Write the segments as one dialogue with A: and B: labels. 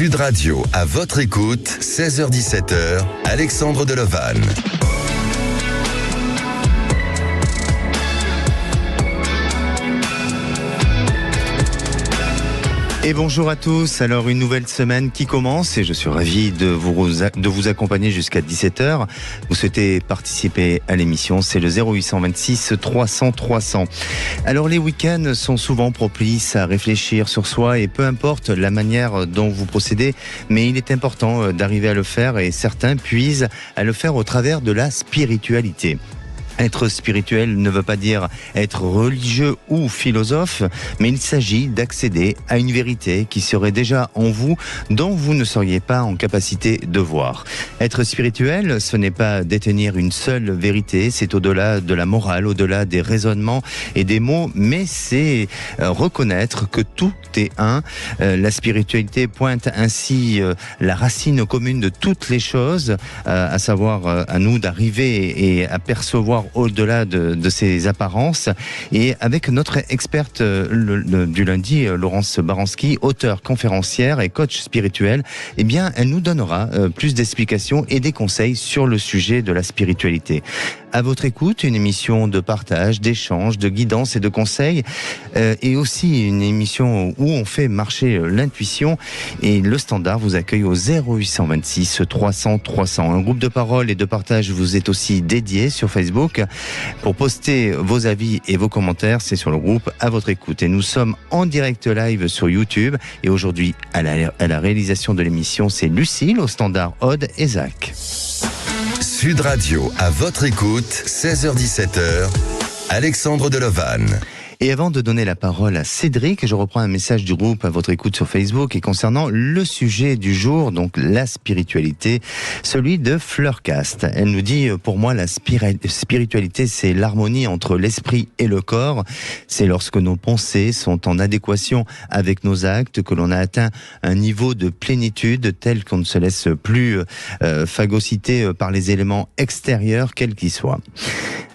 A: Sud Radio, à votre écoute, 16h-17h, Alexandre Delevanne.
B: Et bonjour à tous, alors une nouvelle semaine qui commence et je suis ravi de vous accompagner jusqu'à 17h. Vous souhaitez participer à l'émission, c'est le 0826 300 300. Alors les week-ends sont souvent propices à réfléchir sur soi et peu importe la manière dont vous procédez, mais il est important d'arriver à le faire et certains puisent à le faire au travers de la spiritualité. Être spirituel ne veut pas dire être religieux ou philosophe, mais il s'agit d'accéder à une vérité qui serait déjà en vous, dont vous ne seriez pas en capacité de voir. Être spirituel, ce n'est pas détenir une seule vérité, c'est au-delà de la morale, au-delà des raisonnements et des mots, mais c'est reconnaître que tout est un. La spiritualité pointe ainsi la racine commune de toutes les choses, à savoir à nous d'arriver et à percevoir au-delà de ces apparences. Et avec notre experte du lundi, Laurence Baranski, auteure, conférencière et coach spirituel, eh bien, elle nous donnera plus d'explications et des conseils sur le sujet de la spiritualité. À votre écoute, une émission de partage, d'échange, de guidance et de conseils, et aussi une émission où on fait marcher l'intuition. Et le Standard vous accueille au 0826 300 300. Un groupe de parole et de partage vous est aussi dédié sur Facebook. Pour poster vos avis et vos commentaires, c'est sur le groupe À votre écoute. Et nous sommes en direct live sur YouTube. Et aujourd'hui, à la réalisation de l'émission, c'est Lucille au Standard, Aude et Zach.
A: Sud Radio, à votre écoute, 16h-17h, Alexandre Delevanne.
B: Et avant de donner la parole à Cédric, je reprends un message du groupe À votre écoute sur Facebook et concernant le sujet du jour, donc la spiritualité, celui de Fleurcast. Elle nous dit, pour moi, la spiritualité, c'est l'harmonie entre l'esprit et le corps. C'est lorsque nos pensées sont en adéquation avec nos actes que l'on a atteint un niveau de plénitude tel qu'on ne se laisse plus phagocyter par les éléments extérieurs, quels qu'ils soient.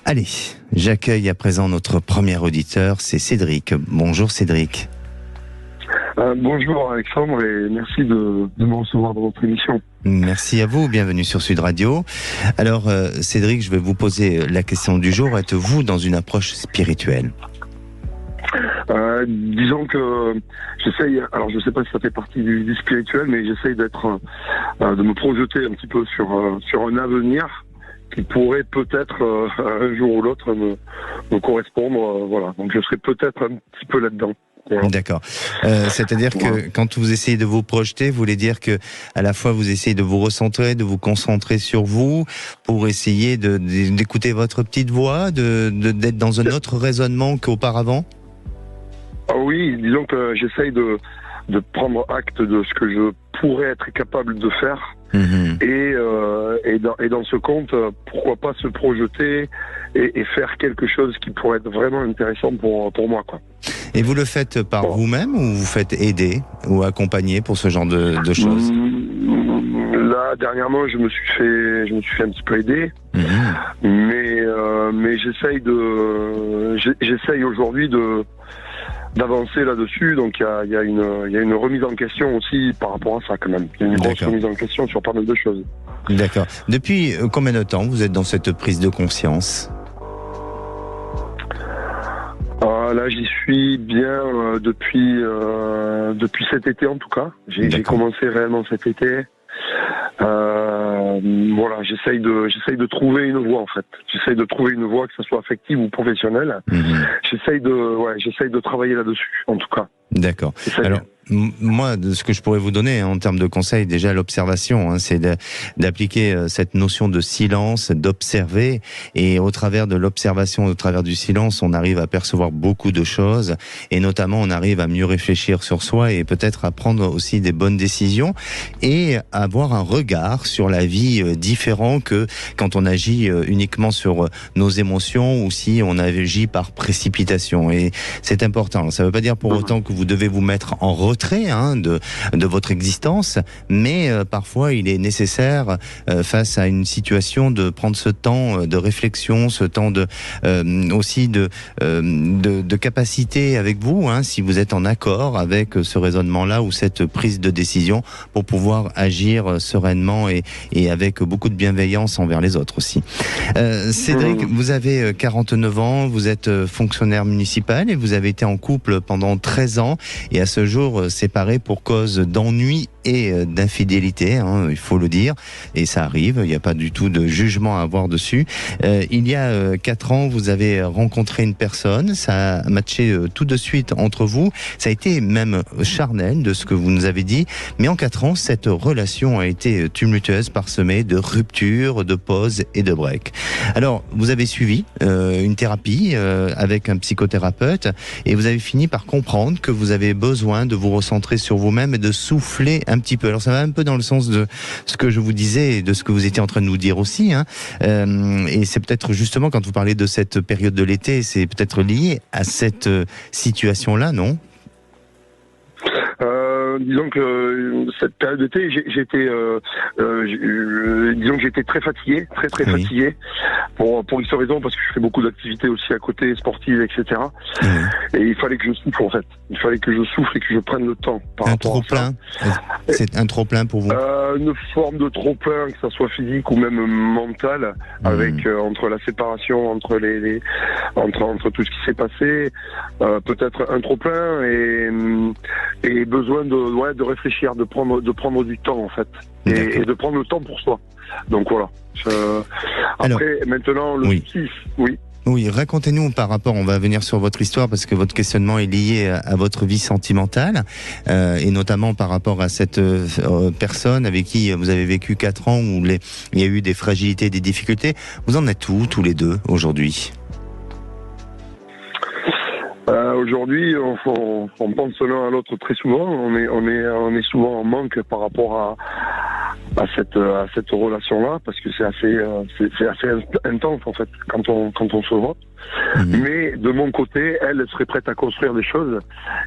B: Allez, j'accueille à présent notre premier auditeur, c'est Cédric. Bonjour Cédric.
C: Bonjour Alexandre et merci de me recevoir dans votre émission.
B: Merci à vous, bienvenue sur Sud Radio. Alors Cédric, je vais vous poser la question du jour. Êtes-vous dans une approche spirituelle ?
C: Disons que j'essaye, alors je sais pas si ça fait partie du spirituel, mais j'essaye de me projeter un petit peu sur un avenir qui pourrait peut-être un jour ou l'autre me correspondre, voilà. Donc je serai peut-être un petit peu là-dedans. Voilà.
B: D'accord. C'est-à-dire que quand vous essayez de vous projeter, vous voulez dire que à la fois vous essayez de vous recentrer, de vous concentrer sur vous, pour essayer d'écouter votre petite voix, d'être dans un autre raisonnement qu'auparavant.
C: Ah oui, disons que j'essaye de prendre acte de ce que je pourrais être capable de faire. Et dans ce compte, pourquoi pas se projeter et faire quelque chose qui pourrait être vraiment intéressant pour moi, quoi.
B: Et vous le faites par vous-même ou vous faites aider ou accompagner pour ce genre de choses ?
C: Là, dernièrement, je me suis fait un petit peu aider, mais j'essaye aujourd'hui d'avancer là-dessus, donc il y a une remise en question aussi par rapport à ça quand même. Il y a une grosse remise en question sur pas mal de choses.
B: D'accord. Depuis combien de temps vous êtes dans cette prise de conscience ?
C: Là, j'y suis bien depuis cet été en tout cas. J'ai commencé réellement cet été. Voilà, j'essaye de trouver une voie en fait. J'essaye de trouver une voie, que ce soit affective ou professionnelle. J'essaye de travailler là-dessus en tout cas.
B: D'accord. Alors, moi, de ce que je pourrais vous donner en termes de conseils, déjà l'observation, c'est d'appliquer cette notion de silence, d'observer, et au travers de l'observation, au travers du silence, on arrive à percevoir beaucoup de choses, et notamment on arrive à mieux réfléchir sur soi et peut-être à prendre aussi des bonnes décisions et à avoir un regard sur la vie différent que quand on agit uniquement sur nos émotions ou si on agit par précipitation. Et c'est important. Ça ne veut pas dire pour autant que vous devez vous mettre en retrait de votre existence, mais parfois il est nécessaire, face à une situation, de prendre ce temps de réflexion, ce temps aussi de capacité avec vous, si vous êtes en accord avec ce raisonnement-là ou cette prise de décision, pour pouvoir agir sereinement et avec beaucoup de bienveillance envers les autres aussi. Cédric, vous avez 49 ans, vous êtes fonctionnaire municipal et vous avez été en couple pendant 13 ans et à ce jour séparés pour cause d'ennui et d'infidélité, il faut le dire, et ça arrive, il n'y a pas du tout de jugement à avoir dessus. Il y a 4 ans, vous avez rencontré une personne, ça a matché tout de suite entre vous, ça a été même charnel de ce que vous nous avez dit, mais en 4 ans, cette relation a été tumultueuse, parsemée de ruptures, de pauses et de breaks. Alors, vous avez suivi une thérapie avec un psychothérapeute et vous avez fini par comprendre que vous avez besoin de vous recentrer sur vous-même et de souffler un petit peu. Alors ça va un peu dans le sens de ce que je vous disais et de ce que vous étiez en train de nous dire aussi. Et c'est peut-être justement quand vous parlez de cette période de l'été, c'est peut-être lié à cette situation-là, non ?
C: Disons que cette période d'été, j'étais très fatigué, très fatigué, pour X raisons, parce que je fais beaucoup d'activités aussi à côté, sportives, etc. Et il fallait que je souffle en fait. Il fallait que je souffle et que je prenne le temps par rapport à ça.
B: C'est un trop-plein pour vous ?
C: Une forme de trop-plein, que ça soit physique ou même mental, avec entre la séparation, entre entre tout ce qui s'est passé, peut-être un trop-plein et besoin de réfléchir, de prendre du temps en fait, et de prendre le temps pour soi. Donc voilà. Après, maintenant, le souci,
B: Oui, racontez-nous par rapport, on va venir sur votre histoire parce que votre questionnement est lié à votre vie sentimentale et notamment par rapport à cette personne avec qui vous avez vécu 4 ans où il y a eu des fragilités, des difficultés. Vous en êtes où tous les deux aujourd'hui ?
C: Aujourd'hui, on pense l'un à l'autre très souvent. On est souvent en manque par rapport à cette relation-là, parce que c'est assez intense en fait quand on se voit. Mais de mon côté, elle serait prête à construire des choses,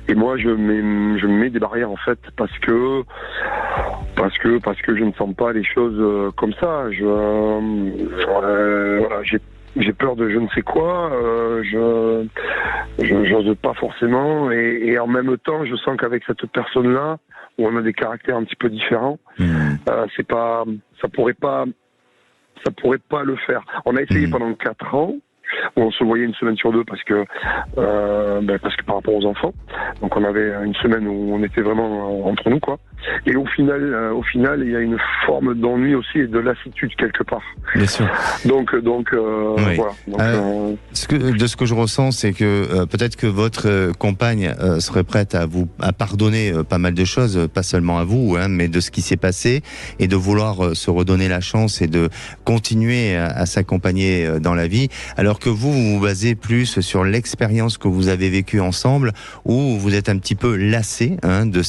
C: et moi je me mets des barrières en fait, parce que je ne sens pas les choses comme ça. J'ai peur de je ne sais quoi, je n'ose pas forcément, et en même temps, je sens qu'avec cette personne-là, où on a des caractères un petit peu différents, ça pourrait pas le faire. On a essayé pendant 4 ans, où on se voyait une semaine sur 2 parce que par rapport aux enfants. Donc on avait une semaine où on était vraiment entre nous, quoi. Et au final, il y a une forme d'ennui aussi et de lassitude quelque part.
B: Bien sûr.
C: Donc voilà.
B: De ce que je ressens, c'est que peut-être que votre compagne serait prête à pardonner pas mal de choses, pas seulement à vous, mais de ce qui s'est passé, et de vouloir se redonner la chance et de continuer à s'accompagner dans la vie, alors que vous vous basez plus sur l'expérience que vous avez vécue ensemble, où vous êtes un petit peu lassé de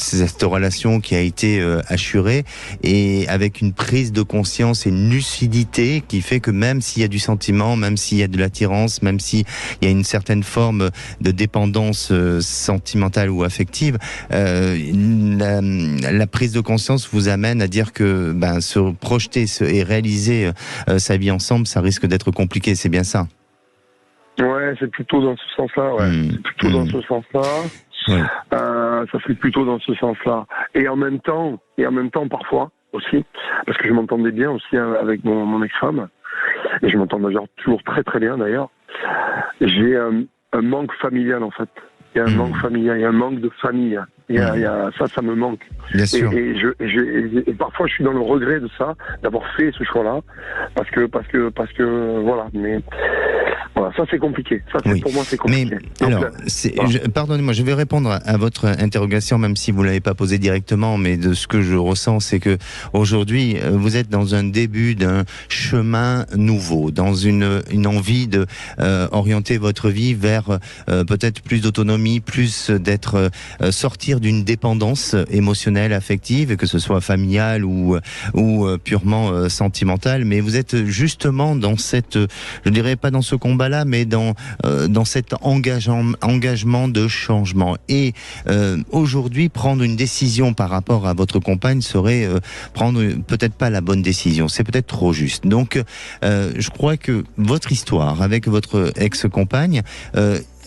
B: cette relation qui a été assurée, et avec une prise de conscience et une lucidité qui fait que même s'il y a du sentiment, même s'il y a de l'attirance, même s'il y a une certaine forme de dépendance sentimentale ou affective, la prise de conscience vous amène à dire que se projeter et réaliser sa vie ensemble, ça risque d'être compliqué, c'est bien ça?
C: Ouais, c'est plutôt dans ce sens-là, C'est plutôt dans ce sens-là. Ça serait plutôt dans ce sens-là. Et en même temps, parfois aussi, parce que je m'entendais bien aussi avec mon ex-femme, et je m'entends d'ailleurs toujours très très bien d'ailleurs, j'ai un manque familial en fait. Il y a un manque familial, il y a un manque de famille. Ça me manque. Bien sûr. Et parfois, je suis dans le regret de ça, d'avoir fait ce choix-là, parce que voilà. Mais voilà, ça c'est compliqué. Pour moi, c'est compliqué.
B: Mais alors, pardonnez-moi, je vais répondre à votre interrogation, même si vous l'avez pas posée directement, mais de ce que je ressens, c'est que aujourd'hui, vous êtes dans un début d'un chemin nouveau, dans une envie de orienter votre vie vers peut-être plus d'autonomie, plus d'être sortir d'une dépendance émotionnelle, affective, que ce soit familiale ou purement sentimentale. Mais vous êtes justement dans je dirais pas dans ce combat, va là, mais dans cet engagement de changement. Et aujourd'hui, prendre une décision par rapport à votre compagne serait prendre peut-être pas la bonne décision. C'est peut-être trop juste. Donc, je crois que votre histoire avec votre ex-compagne,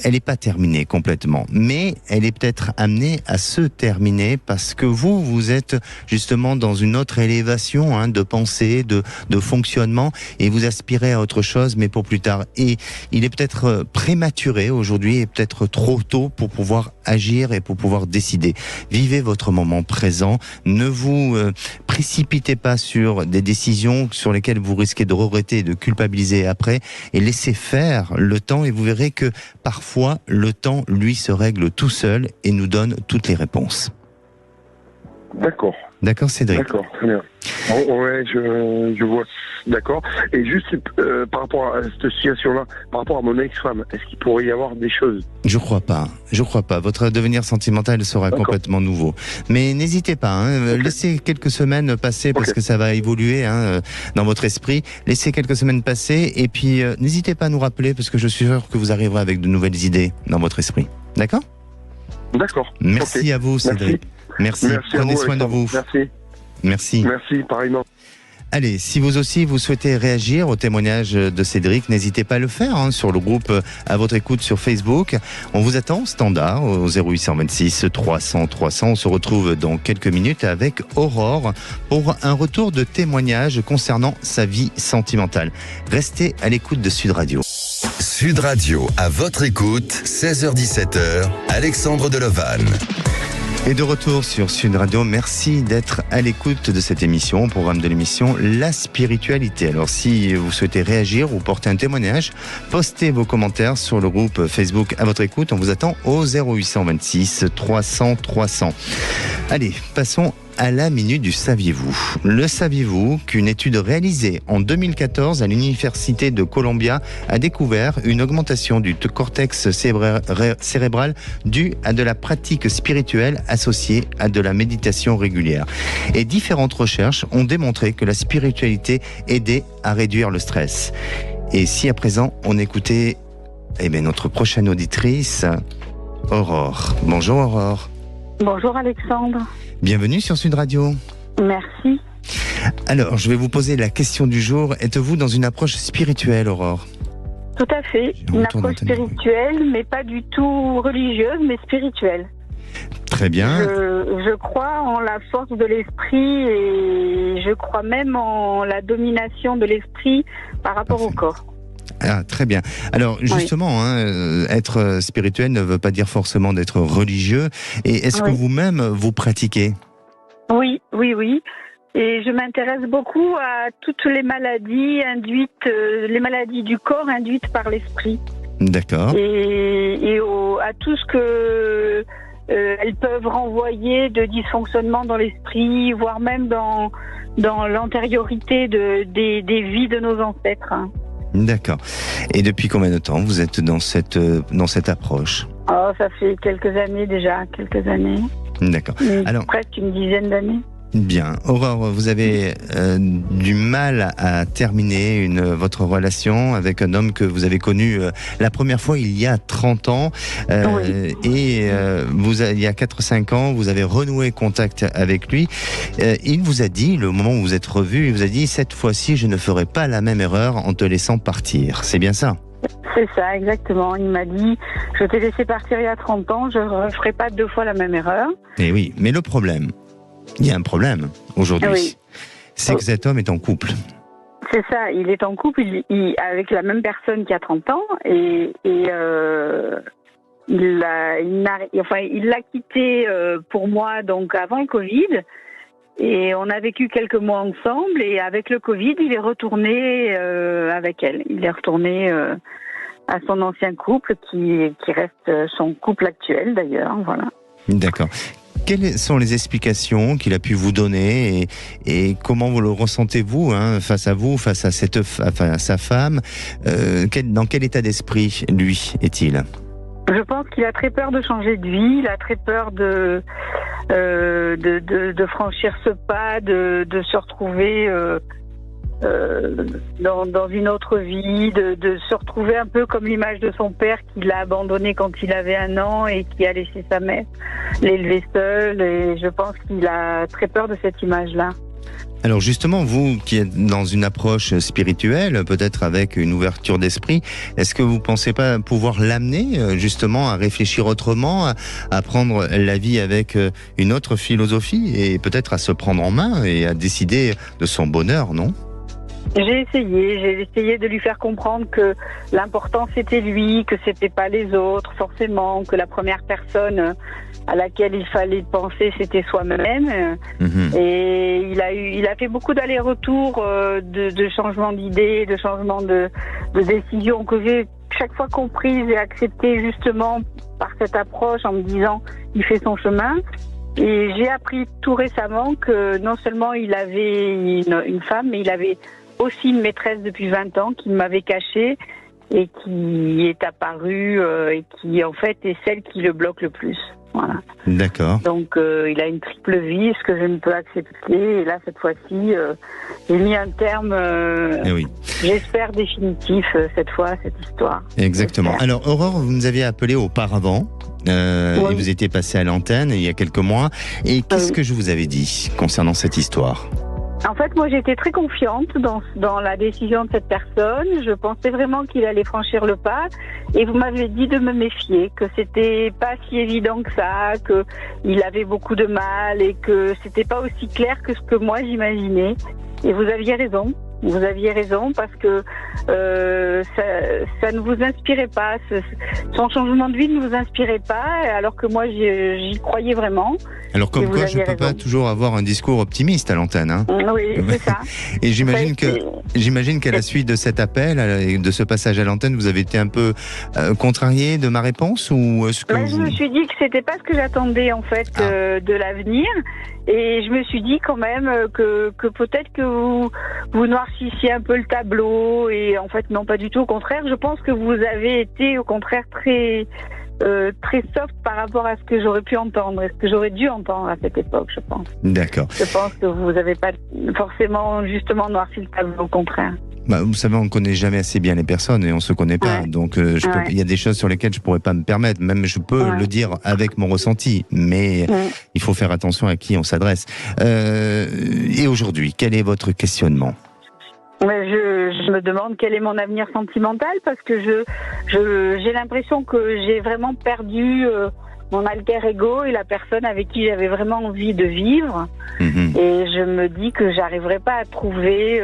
B: elle n'est pas terminée complètement, mais elle est peut-être amenée à se terminer parce que vous êtes justement dans une autre élévation de pensée, de fonctionnement, et vous aspirez à autre chose, mais pour plus tard. Et il est peut-être prématuré aujourd'hui et peut-être trop tôt pour pouvoir agir et pour pouvoir décider. Vivez votre moment présent, ne vous précipitez pas sur des décisions sur lesquelles vous risquez de regretter et de culpabiliser après, et laissez faire le temps, et vous verrez que parfois le temps, lui, se règle tout seul et nous donne toutes les réponses.
C: D'accord.
B: D'accord, Cédric?
C: D'accord, très bien. Ouais, je vois. D'accord. Et juste par rapport à cette situation-là, par rapport à mon ex-femme, est-ce qu'il pourrait y avoir des choses?
B: Je crois pas. Votre devenir sentimental sera complètement nouveau. Mais n'hésitez pas, okay. Laissez quelques semaines passer parce que ça va évoluer dans votre esprit. Laissez quelques semaines passer et puis n'hésitez pas à nous rappeler parce que je suis sûr que vous arriverez avec de nouvelles idées dans votre esprit. D'accord?
C: D'accord.
B: Merci à vous, Cédric. Merci. Prenez soin de vous.
C: Merci, pareillement.
B: Allez, si vous aussi vous souhaitez réagir au témoignage de Cédric, n'hésitez pas à le faire sur le groupe À votre écoute sur Facebook. On vous attend standard au 0826 300 300. On se retrouve dans quelques minutes avec Aurore pour un retour de témoignage concernant sa vie sentimentale. Restez à l'écoute de Sud Radio.
A: Sud Radio, à votre écoute, 16h-17h, Alexandre Delevanne.
B: Et de retour sur Sud Radio, merci d'être à l'écoute de cette émission, au programme de l'émission La Spiritualité. Alors si vous souhaitez réagir ou porter un témoignage, postez vos commentaires sur le groupe Facebook À votre écoute. On vous attend au 0826 300 300. Allez, passons à la minute du saviez-vous. Le saviez-vous qu'une étude réalisée en 2014 à l'Université de Columbia a découvert une augmentation du cortex cérébral due à de la pratique spirituelle associée à de la méditation régulière. Et différentes recherches ont démontré que la spiritualité aidait à réduire le stress. Et si à présent on écoutait notre prochaine auditrice, Aurore. Bonjour Aurore.
D: Bonjour Alexandre.
B: Bienvenue sur Sud Radio.
D: Merci.
B: Alors, je vais vous poser la question du jour. Êtes-vous dans une approche spirituelle, Aurore?
D: Tout à fait. Une approche spirituelle, mais pas du tout religieuse, mais spirituelle.
B: Très bien.
D: Je crois en la force de l'esprit et je crois même en la domination de l'esprit par rapport au corps.
B: Ah, très bien. Alors, justement, être spirituel ne veut pas dire forcément d'être religieux. Et est-ce que vous-même, vous pratiquez? Oui.
D: Et je m'intéresse beaucoup à toutes les maladies induites, les maladies du corps induites par l'esprit.
B: D'accord.
D: Et à tout ce que elles peuvent renvoyer de dysfonctionnement dans l'esprit, voire même dans l'antériorité des vies de nos ancêtres.
B: D'accord. Et depuis combien de temps vous êtes dans cette approche?
D: Oh, ça fait quelques années déjà,
B: D'accord.
D: Alors, presque une dizaine d'années.
B: Bien. Aurore, vous avez du mal à terminer votre relation avec un homme que vous avez connu la première fois il y a 30 ans. Et il y a 4-5 ans, vous avez renoué contact avec lui. Il vous a dit, le moment où vous êtes revus, il vous a dit, cette fois-ci, je ne ferai pas la même erreur en te laissant partir. C'est bien ça?
D: C'est ça, exactement. Il m'a dit, je t'ai laissé partir il y a 30 ans, je ne ferai pas 2 fois la même erreur.
B: Et oui, mais le problème, il y a un problème aujourd'hui, c'est que cet homme est en couple.
D: C'est ça, il est en couple avec la même personne qui a 30 ans et il l'a quitté pour moi donc avant le Covid et on a vécu quelques mois ensemble et avec le Covid il est retourné avec elle. Il est retourné à son ancien couple qui reste son couple actuel d'ailleurs, voilà. D'accord.
B: Quelles sont les explications qu'il a pu vous donner et comment vous le ressentez-vous face à sa femme dans quel état d'esprit, lui, est-il?
D: Je pense qu'il a très peur de changer de vie, il a très peur de franchir ce pas, de se retrouver dans une autre vie, de se retrouver un peu comme l'image de son père qui l'a abandonné quand il avait 1 an et qui a laissé sa mère l'élever seule. Et je pense qu'il a très peur de cette image-là.
B: Alors justement, vous qui êtes dans une approche spirituelle, peut-être avec une ouverture d'esprit, est-ce que vous pensez pas pouvoir l'amener justement à réfléchir autrement, à prendre la vie avec une autre philosophie et peut-être à se prendre en main et à décider de son bonheur, non ?
D: J'ai essayé de lui faire comprendre que l'important c'était lui, que c'était pas les autres forcément, que la première personne à laquelle il fallait penser c'était soi-même. Et il a fait beaucoup d'allers-retours, de changements d'idées, de changements de décisions que j'ai chaque fois comprises et acceptées justement par cette approche en me disant il fait son chemin. Et j'ai appris tout récemment que non seulement il avait une femme, mais il avait aussi une maîtresse depuis 20 ans qui m'avait cachée et qui est apparue et qui en fait est celle qui le bloque le plus. Voilà.
B: D'accord.
D: Donc il a une triple vie, ce que je ne peux accepter. Et là cette fois-ci, j'ai mis un terme, j'espère définitif cette fois à cette histoire.
B: Exactement.
D: J'espère.
B: Alors Aurore, vous nous aviez appelé auparavant. Et vous étiez passé à l'antenne il y a quelques mois. Et qu'est-ce que je vous avais dit concernant cette histoire ?
D: En fait, moi, j'étais très confiante dans la décision de cette personne. Je pensais vraiment qu'il allait franchir le pas. Et vous m'avez dit de me méfier, que c'était pas si évident que ça, que il avait beaucoup de mal et que c'était pas aussi clair que ce que moi j'imaginais. Et vous aviez raison. Vous aviez raison parce que ça ne vous inspirait pas. Son changement de vie ne vous inspirait pas, alors que moi j'y croyais vraiment.
B: Alors comme quoi, je ne peux pas toujours avoir un discours optimiste à l'antenne. Hein.
D: Oui, c'est ça.
B: Et j'imagine qu'à la suite de cet appel et de ce passage à l'antenne, vous avez été un peu contrarié de ma réponse ou est-ce que
D: je me suis dit que c'était pas ce que j'attendais en fait de l'avenir. Et je me suis dit quand même que peut-être que vous noircissiez un peu le tableau. Et en fait, non, pas du tout. Au contraire, je pense que vous avez été au contraire très soft par rapport à ce que j'aurais pu entendre et ce que j'aurais dû entendre à cette époque, je pense.
B: D'accord.
D: Je pense que vous n'avez pas forcément justement noirci le tableau, au contraire.
B: Vous savez, on ne connaît jamais assez bien les personnes et on ne se connaît pas. Ouais. Donc, il y a des choses sur lesquelles je ne pourrais pas me permettre. Même, je peux le dire avec mon ressenti. Mais il faut faire attention à qui on s'adresse. Et aujourd'hui, quel est votre questionnement ?
D: Je me demande quel est mon avenir sentimental parce que j'ai l'impression que j'ai vraiment perdu mon alter ego et la personne avec qui j'avais vraiment envie de vivre. Et je me dis que j'arriverai pas à trouver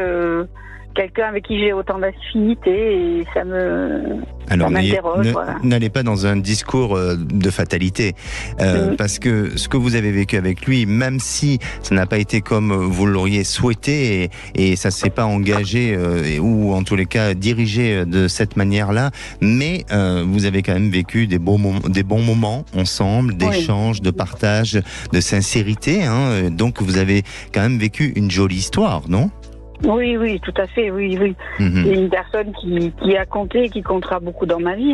D: quelqu'un avec qui j'ai autant d'affinité et ça m'interroge.
B: N'allez pas dans un discours de fatalité parce que ce que vous avez vécu avec lui, même si ça n'a pas été comme vous l'auriez souhaité et ça s'est pas engagé ou en tous les cas dirigé de cette manière-là, mais vous avez quand même vécu des bons moments ensemble, d'échanges, de partage, de sincérité. Donc vous avez quand même vécu une jolie histoire, non ?
D: Oui, tout à fait, oui. C'est une personne qui a compté et qui comptera beaucoup dans ma vie.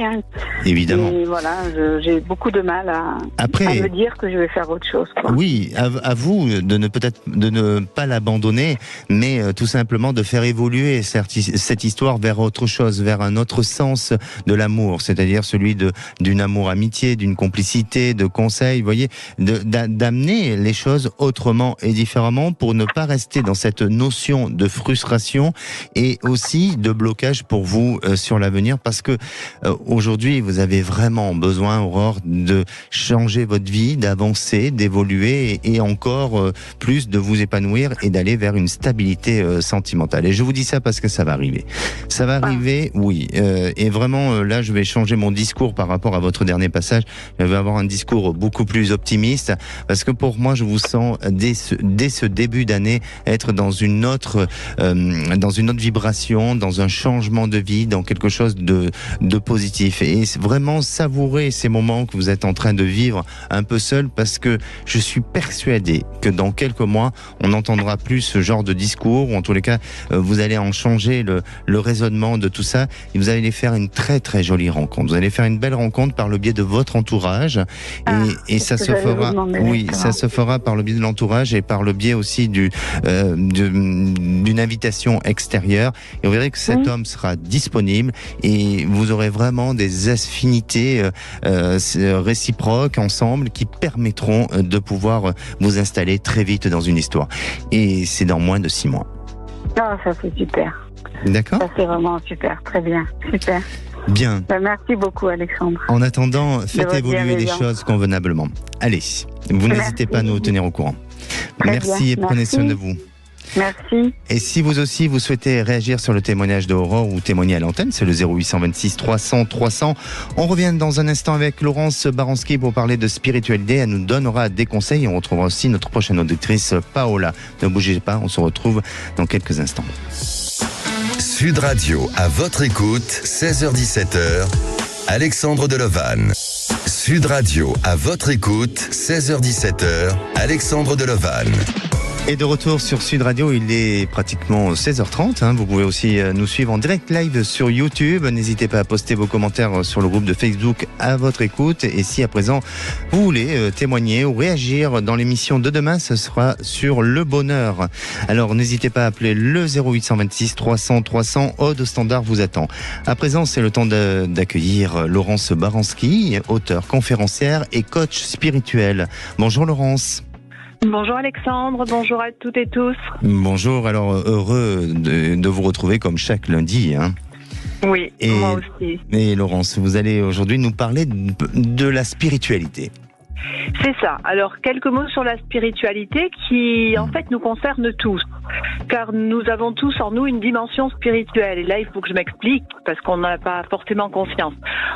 B: Évidemment.
D: Et voilà, j'ai beaucoup de mal à me dire que je vais faire autre chose. Quoi.
B: Oui, à vous de ne pas l'abandonner, mais tout simplement de faire évoluer cette histoire vers autre chose, vers un autre sens de l'amour, c'est-à-dire celui d'une amour-amitié, d'une complicité, de conseils, vous voyez, d'amener les choses autrement et différemment pour ne pas rester dans cette notion de frustration et aussi de blocage pour vous sur l'avenir parce que aujourd'hui vous avez vraiment besoin, Aurore, de changer votre vie, d'avancer, d'évoluer et encore plus de vous épanouir et d'aller vers une stabilité sentimentale. Et je vous dis ça parce que ça va arriver. Ça va arriver, oui. Et vraiment là je vais changer mon discours par rapport à votre dernier passage. Je vais avoir un discours beaucoup plus optimiste parce que pour moi je vous sens dès ce début d'année être dans une autre vibration, dans un changement de vie, dans quelque chose de positif. Et vraiment savourer ces moments que vous êtes en train de vivre un peu seul parce que je suis persuadé que dans quelques mois, on n'entendra plus ce genre de discours ou en tous les cas, vous allez en changer le raisonnement de tout ça et vous allez faire une très très jolie rencontre. Vous allez faire une belle rencontre par le biais de votre entourage et ça se fera, ça se fera par le biais de l'entourage et par le biais aussi du d'une invitation extérieure et vous verrez que cet homme sera disponible et vous aurez vraiment des affinités réciproques ensemble qui permettront de pouvoir vous installer très vite dans une histoire. Et c'est dans moins de 6 mois.
D: Ah, ça c'est super.
B: D'accord ?
D: Ça c'est vraiment super, très bien, super.
B: Bien.
D: Merci beaucoup Alexandre.
B: En attendant, faites évoluer les choses convenablement. Allez, vous n'hésitez pas à nous tenir au courant. Merci et prenez soin de vous.
D: Merci.
B: Et si vous aussi, vous souhaitez réagir sur le témoignage d'Aurore ou témoigner à l'antenne, c'est le 0826 300 300. On revient dans un instant avec Laurence Baranski pour parler de spiritualité. Elle nous donnera des conseils et on retrouvera aussi notre prochaine auditrice, Paola. Ne bougez pas, on se retrouve dans quelques instants.
A: Sud Radio, à votre écoute, 16h-17h, Alexandre Delovan. Sud Radio, à votre écoute, 16h-17h, Alexandre Delovan.
B: Et de retour sur Sud Radio, il est pratiquement 16h30. Vous pouvez aussi nous suivre en direct live sur YouTube. N'hésitez pas à poster vos commentaires sur le groupe de Facebook à votre écoute. Et si à présent vous voulez témoigner ou réagir dans l'émission de demain, ce sera sur le bonheur. Alors n'hésitez pas à appeler le 0826 300 300. Aude Standard vous attend. À présent, c'est le temps d'accueillir Laurence Baranski, auteure, conférencière et coach spirituel. Bonjour Laurence.
E: Bonjour Alexandre, bonjour à toutes et tous.
B: Bonjour, alors heureux de vous retrouver comme chaque lundi.
E: Oui, moi aussi.
B: Et Laurence, vous allez aujourd'hui nous parler de la spiritualité.
E: C'est ça. Alors, quelques mots sur la spiritualité qui, en fait, nous concerne tous. Car nous avons tous en nous une dimension spirituelle. Et là, il faut que je m'explique, parce qu'on n'a pas forcément conscience.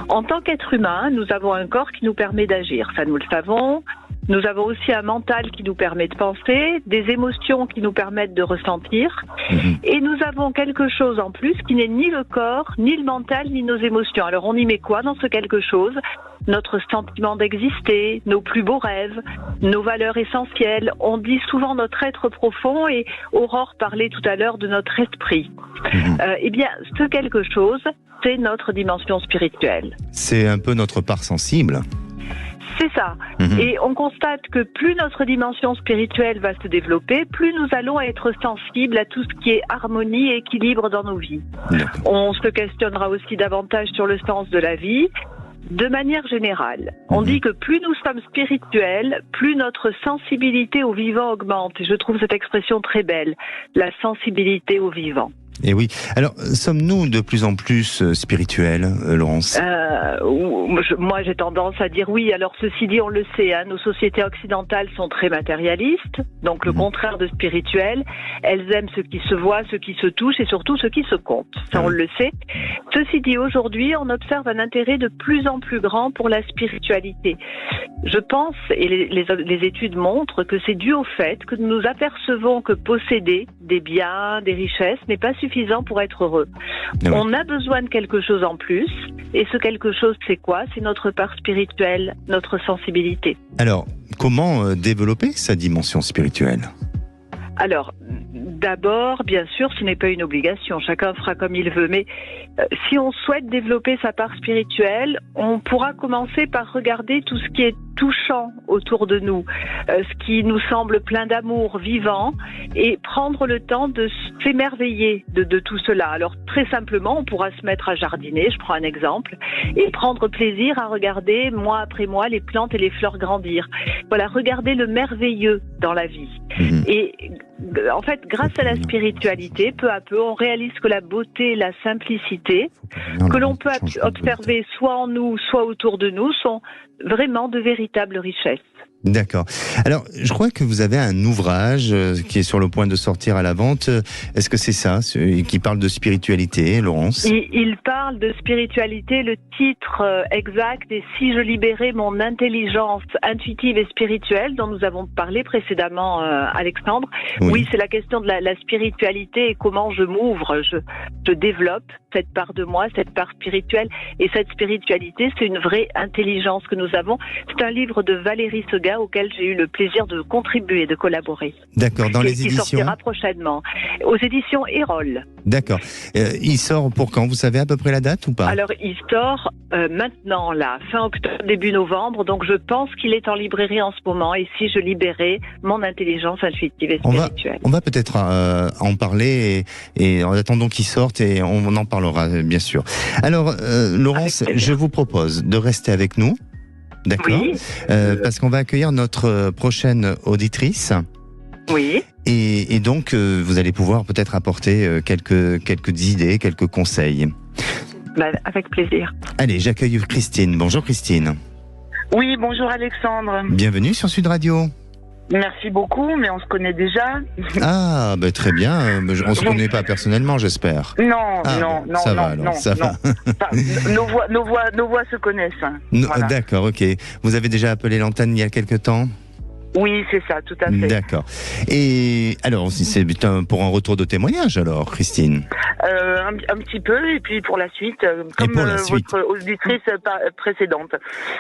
E: En tant qu'être humain, nous avons un corps qui nous permet d'agir. Ça, nous le savons. Nous avons aussi un mental qui nous permet de penser, des émotions qui nous permettent de ressentir. Et nous avons quelque chose en plus qui n'est ni le corps, ni le mental, ni nos émotions. Alors on y met quoi dans ce quelque chose ? Notre sentiment d'exister, nos plus beaux rêves, nos valeurs essentielles. On dit souvent notre être profond et Aurore parlait tout à l'heure de notre esprit. Eh bien, ce quelque chose, c'est notre dimension spirituelle.
B: C'est un peu notre part sensible.
E: C'est ça. Et on constate que plus notre dimension spirituelle va se développer, plus nous allons être sensibles à tout ce qui est harmonie et équilibre dans nos vies. On se questionnera aussi davantage sur le sens de la vie. De manière générale, on dit que plus nous sommes spirituels, plus notre sensibilité au vivant augmente. Et je trouve cette expression très belle, la sensibilité au vivant.
B: Et oui. Alors, sommes-nous de plus en plus spirituels, Laurence ?
E: Moi, j'ai tendance à dire oui. Alors, ceci dit, on le sait, nos sociétés occidentales sont très matérialistes, donc le contraire de spirituel. Elles aiment ce qui se voit, ce qui se touche et surtout ce qui se compte. Ça, on le sait. Ceci dit, aujourd'hui, on observe un intérêt de plus en plus grand pour la spiritualité. Je pense, et les études montrent, que c'est dû au fait que nous apercevons que posséder des biens, des richesses n'est pas suffisant pour être heureux. On a besoin de quelque chose en plus, et ce quelque chose, c'est quoi ? C'est notre part spirituelle, notre sensibilité.
B: Alors, comment développer sa dimension spirituelle ?
E: Alors, d'abord, bien sûr, ce n'est pas une obligation. Chacun fera comme il veut. Mais si on souhaite développer sa part spirituelle, on pourra commencer par regarder tout ce qui est touchant autour de nous, ce qui nous semble plein d'amour, vivant, et prendre le temps de s'émerveiller de tout cela. Alors, très simplement, on pourra se mettre à jardiner, je prends un exemple, et prendre plaisir à regarder, mois après mois, les plantes et les fleurs grandir. Voilà, regarder le merveilleux dans la vie. Et en fait, grâce à la spiritualité, peu à peu, on réalise que la beauté, la simplicité, que l'on peut observer soit en nous, soit autour de nous, sont vraiment de véritables richesses.
B: D'accord. Alors, je crois que vous avez un ouvrage qui est sur le point de sortir à la vente. Est-ce que c'est ça, qui parle de spiritualité, Laurence ?
E: Il parle de spiritualité. Le titre exact est « Si je libérais mon intelligence intuitive et spirituelle » dont nous avons parlé précédemment, Alexandre. Oui, c'est la question de la spiritualité et comment je m'ouvre, je développe cette part de moi, cette part spirituelle. Et cette spiritualité, c'est une vraie intelligence que nous avons. C'est un livre de Valérie Segar médias auxquels j'ai eu le plaisir de contribuer, de collaborer.
B: D'accord, dans les
E: qui
B: éditions.
E: sortira prochainement. Aux éditions Erol.
B: D'accord. Il sort pour quand? Vous savez à peu près la date ou pas?
E: Alors, il sort maintenant, là, fin octobre, début novembre. Donc, je pense qu'il est en librairie en ce moment. Et si je libérais mon intelligence intuitive et spirituelle.
B: On va peut-être en parler et en attendant qu'il sorte et on en parlera, bien sûr. Alors, Laurence, je vous propose de rester avec nous. D'accord.
E: Oui.
B: Parce qu'on va accueillir notre prochaine auditrice.
E: Oui.
B: Et donc, vous allez pouvoir peut-être apporter quelques idées, quelques conseils.
E: Avec plaisir.
B: Allez, j'accueille Christine. Bonjour Christine.
F: Oui, bonjour Alexandre.
B: Bienvenue sur Sud Radio.
F: Merci beaucoup, mais on se connaît déjà.
B: Ah, très bien. On se connaît pas personnellement, j'espère.
F: Non,
B: ça va.
F: Enfin, nos voix se connaissent. Voilà.
B: D'accord, ok. Vous avez déjà appelé l'antenne il y a quelque temps?
F: Oui, c'est ça, tout à fait.
B: D'accord. Et alors, c'est pour un retour de témoignage, alors, Christine?
F: Un petit peu, et puis pour la suite, comme votre auditrice précédente.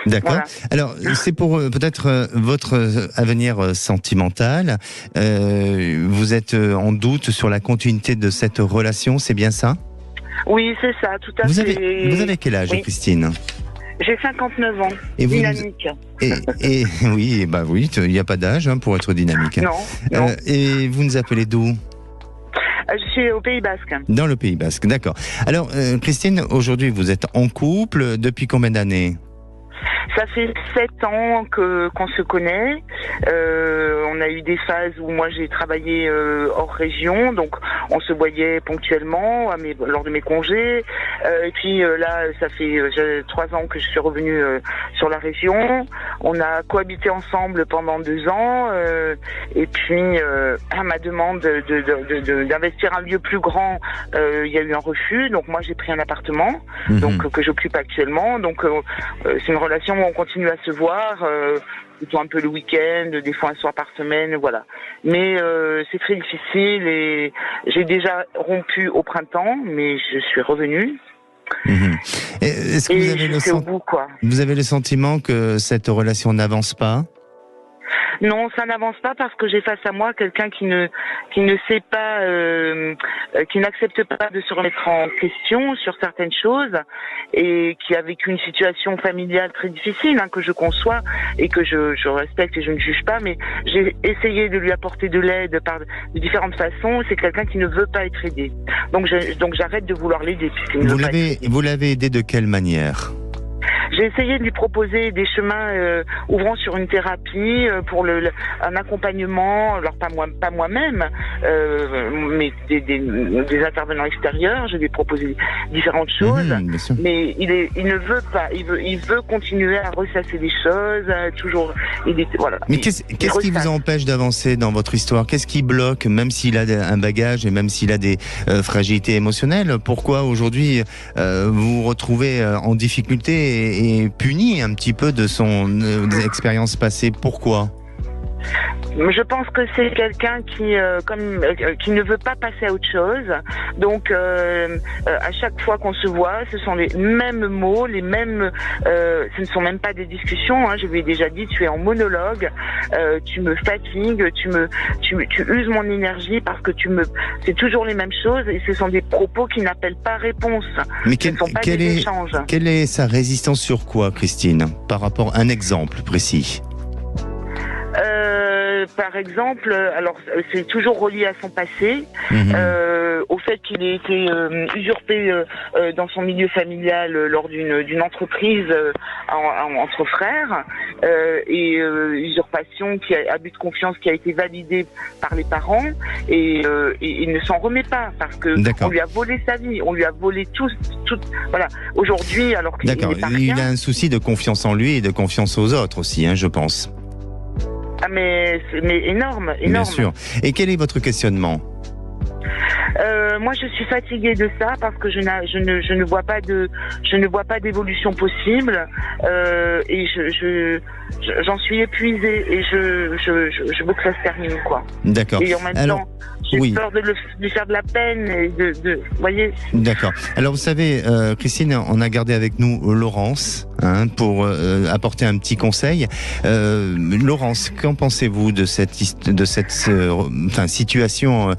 B: D'accord.
F: Voilà.
B: Alors, c'est pour peut-être votre avenir sentimental. Vous êtes en doute sur la continuité de cette relation, c'est bien ça?
F: Oui, c'est ça, tout à fait.
B: Vous avez quel âge, oui, Christine?
F: J'ai 59 ans,
B: et
F: dynamique.
B: Et oui, il n'y a pas d'âge pour être dynamique.
F: Non.
B: Et vous nous appelez d'où?
F: Je suis au Pays Basque.
B: Dans le Pays Basque, d'accord. Alors, Christine, aujourd'hui, vous êtes en couple depuis combien d'années?
F: Ça fait 7 ans qu'on se connaît. On a eu des phases où moi j'ai travaillé hors région, donc on se voyait ponctuellement lors de mes congés. Et puis là, ça fait 3 ans que je suis revenue sur la région. On a cohabité ensemble pendant 2 ans. Et puis à ma demande d'investir un lieu plus grand, il y a eu un refus. Donc moi j'ai pris un appartement, donc que j'occupe actuellement. Donc c'est une relation où on continue à se voir, plutôt un peu le week-end, des fois un soir par semaine, voilà. Mais c'est très difficile et j'ai déjà rompu au printemps, mais je suis revenue.
B: Est-ce que vous avez le sentiment que cette relation n'avance pas?
F: Non, ça n'avance pas parce que j'ai face à moi quelqu'un qui ne sait pas, qui n'accepte pas de se remettre en question sur certaines choses et qui a vécu une situation familiale très difficile, que je conçois et que je respecte et je ne juge pas, mais j'ai essayé de lui apporter de l'aide de différentes façons. C'est quelqu'un qui ne veut pas être aidé. Donc j'arrête de vouloir l'aider.
B: Vous l'avez aidé de quelle manière?
F: J'ai essayé de lui proposer des chemins ouvrant sur une thérapie pour un accompagnement, alors pas moi-même, mais des intervenants extérieurs. Je lui ai proposé différentes choses, mais il ne veut pas. Il veut continuer à ressasser des choses, toujours. Voilà.
B: Mais qu'est-ce qui vous empêche d'avancer dans votre histoire? Qu'est-ce qui bloque, même s'il a un bagage et même s'il a des fragilités émotionnelles? Pourquoi aujourd'hui vous vous retrouvez en difficulté et puni un petit peu de son expérience passée? Pourquoi?
F: Je pense que c'est quelqu'un qui ne veut pas passer à autre chose. Donc, à chaque fois qu'on se voit, ce sont les mêmes mots, les mêmes. Ce ne sont même pas des discussions. Je lui ai déjà dit, tu es en monologue, tu me fatigues, tu uses mon énergie parce que c'est toujours les mêmes choses et ce sont des propos qui n'appellent pas réponse.
B: Mais
F: ce ne sont pas des échanges.
B: Quelle est sa résistance sur quoi, Christine, par rapport à un exemple précis?
F: Par exemple, alors c'est toujours relié à son passé, au fait qu'il ait été usurpé dans son milieu familial lors d'une entreprise entre frères, et usurpation abus de confiance qui a été validé par les parents, et il ne s'en remet pas parce que on lui a volé sa vie, on lui a volé tout voilà. Aujourd'hui, alors qu'il n'est pas rien.
B: Il a un souci de confiance en lui et de confiance aux autres aussi, je pense.
F: Ah mais énorme.
B: Bien sûr. Et quel est votre questionnement?
F: Moi, je suis fatiguée de ça parce que je ne vois pas d'évolution possible, et j'en suis épuisée et je veux que ça se termine, quoi.
B: D'accord.
F: Et en même temps, J'ai peur de lui faire de la peine et vous voyez.
B: D'accord. Alors vous savez, Christine, on a gardé avec nous Laurence pour apporter un petit conseil. Laurence, qu'en pensez-vous de cette situation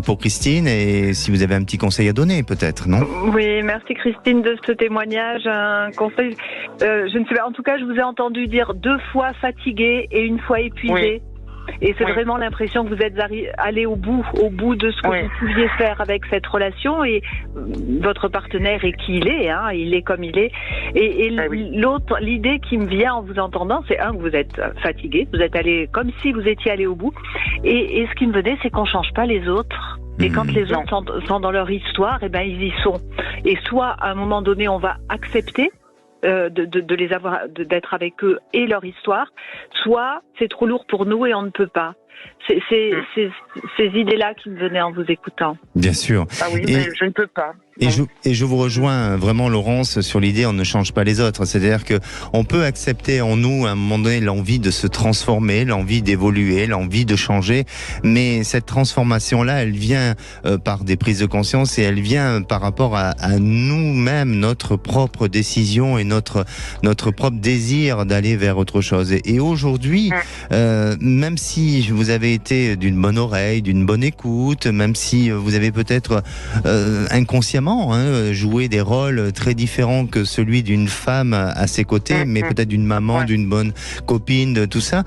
B: pour Christine, et si vous avez un petit conseil à donner peut-être, non?
E: Oui, merci Christine de ce témoignage. Un conseil, je ne sais pas, en tout cas je vous ai entendu dire 2 fois fatiguée et 1 fois épuisée. Oui. Et c'est vraiment l'impression que vous êtes allé au bout de ce que vous pouviez faire avec cette relation, et votre partenaire est qui il est comme il est. Et l'autre, l'idée qui me vient en vous entendant, c'est que vous êtes fatigué, vous êtes allé comme si vous étiez allé au bout. Et ce qui me venait, c'est qu'on change pas les autres. Et quand les autres sont dans leur histoire, ils y sont. Et soit à un moment donné, on va accepter de les avoir, d'être avec eux et leur histoire, soit c'est trop lourd pour nous et on ne peut pas. C'est ces idées-là qui me venaient en vous écoutant.
B: Bien sûr.
F: Ah oui, mais je ne peux pas.
B: Et je vous rejoins vraiment, Laurence, sur l'idée on ne change pas les autres. C'est-à-dire que on peut accepter en nous à un moment donné l'envie de se transformer, l'envie d'évoluer, l'envie de changer, mais cette transformation-là, elle vient par des prises de conscience, et elle vient par rapport à nous-mêmes, notre propre décision et notre propre désir d'aller vers autre chose. Et aujourd'hui, même si vous avez été d'une bonne oreille, d'une bonne écoute, même si vous avez peut-être inconsciemment jouer des rôles très différents que celui d'une femme à ses côtés, mais peut-être d'une maman, d'une bonne copine, de tout ça.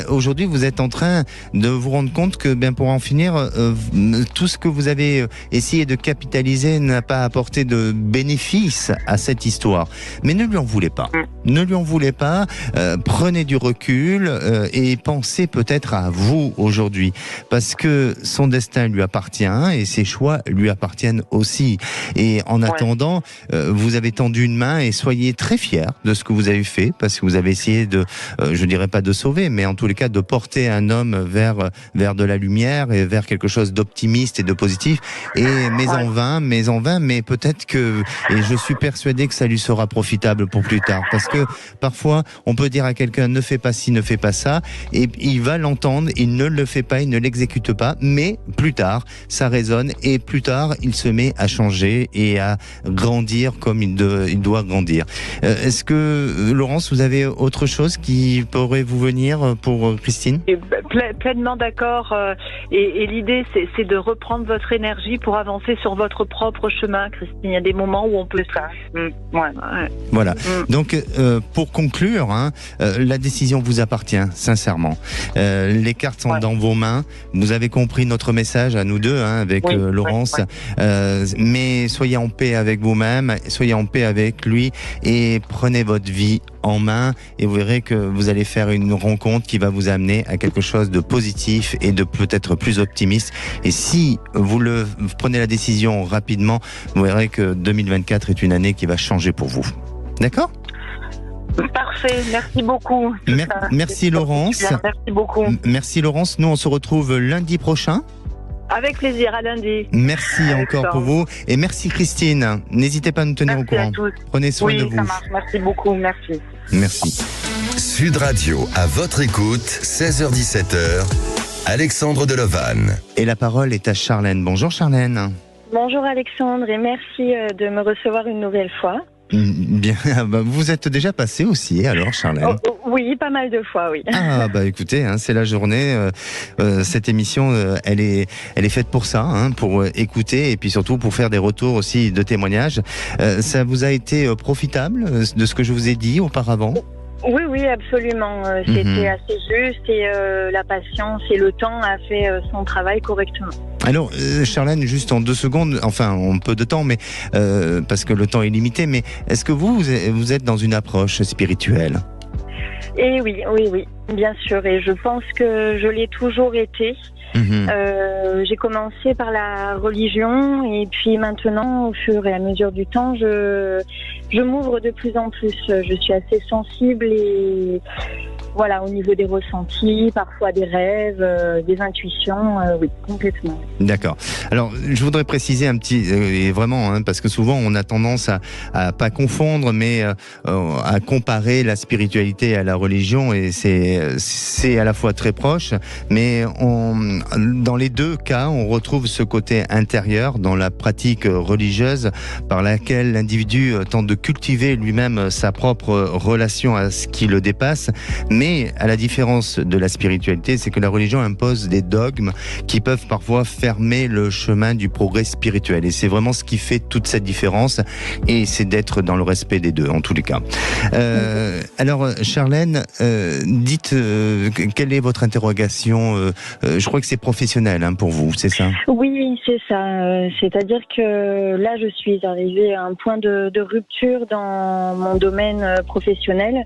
B: Aujourd'hui, vous êtes en train de vous rendre compte que, pour en finir, tout ce que vous avez essayé de capitaliser n'a pas apporté de bénéfice à cette histoire. Mais ne lui en voulez pas. Ne lui en voulez pas. Prenez du recul et pensez peut-être à vous aujourd'hui, parce que son destin lui appartient et ses choix lui appartiennent aussi. Et en attendant, vous avez tendu une main, et soyez très fiers de ce que vous avez fait, parce que vous avez essayé de, je dirais pas de sauver, mais en tous les cas de porter un homme vers de la lumière et vers quelque chose d'optimiste et de positif. Et en vain, mais peut-être que, et je suis persuadé que ça lui sera profitable pour plus tard, parce que parfois on peut dire à quelqu'un ne fais pas ci, ne fais pas ça, et il va l'entendre, il ne le fait pas, il ne l'exécute pas, mais plus tard ça résonne, et plus tard il se met à changer et à grandir comme il doit grandir. Est-ce que, Laurence, vous avez autre chose qui pourrait vous venir pour Christine?
E: Pleinement d'accord. Et l'idée, c'est de reprendre votre énergie pour avancer sur votre propre chemin, Christine. Il y a des moments où on peut ça.
B: Voilà. Donc, pour conclure, la décision vous appartient, sincèrement. Les cartes sont dans vos mains. Vous avez compris notre message à nous deux, avec Laurence. Mais soyez en paix avec vous-même, soyez en paix avec lui, et prenez votre vie en main, et vous verrez que vous allez faire une rencontre qui va vous amener à quelque chose de positif et de peut-être plus optimiste. Et si vous prenez la décision rapidement, vous verrez que 2024 est une année qui va changer pour vous. D'accord ?
F: Parfait, merci beaucoup.
B: Merci Laurence.
F: Merci beaucoup.
B: Merci Laurence, nous on se retrouve lundi prochain.
E: Avec plaisir, à lundi.
B: Merci encore pour vous, et merci Christine. N'hésitez pas à nous tenir au courant. Prenez soin de vous.
F: Ça marche. Merci beaucoup, merci.
B: Merci.
A: Sud Radio, à votre écoute, 16h-17h, Alexandre Delovan.
B: Et la parole est à Charlène. Bonjour Charlène.
G: Bonjour Alexandre, et merci de me recevoir une nouvelle fois.
B: Bien, vous êtes déjà passé aussi, alors Charlène?
G: Oui, pas mal de fois, oui.
B: Ah écoutez, c'est la journée. Cette émission, elle est faite pour ça, pour écouter, et puis surtout pour faire des retours aussi de témoignages. Ça vous a été profitable de ce que je vous ai dit auparavant?
G: Oui, absolument. C'était assez juste, et la patience et le temps a fait son travail correctement.
B: Alors, Charlène, juste en 2 secondes, enfin, en peu de temps, mais parce que le temps est limité, mais est-ce que vous êtes dans une approche spirituelle?
G: Et oui, bien sûr, et je pense que je l'ai toujours été. J'ai commencé par la religion, et puis maintenant, au fur et à mesure du temps, je m'ouvre de plus en plus. Je suis assez sensible, voilà, au niveau des ressentis, parfois des rêves, des intuitions, oui, complètement.
B: D'accord. Alors, je voudrais préciser un petit, et vraiment, parce que souvent on a tendance à pas confondre, mais à comparer la spiritualité à la religion, et c'est à la fois très proche, mais dans les deux cas, on retrouve ce côté intérieur dans la pratique religieuse par laquelle l'individu tente de cultiver lui-même sa propre relation à ce qui le dépasse. Mais à la différence de la spiritualité, c'est que la religion impose des dogmes qui peuvent parfois fermer le chemin du progrès spirituel. Et c'est vraiment ce qui fait toute cette différence. Et c'est d'être dans le respect des deux, en tous les cas. Alors, Charlène, dites, quelle est votre interrogation? Je crois que c'est professionnel pour vous, c'est ça?
G: Oui, c'est ça. C'est-à-dire que là, je suis arrivée à un point de rupture dans mon domaine professionnel.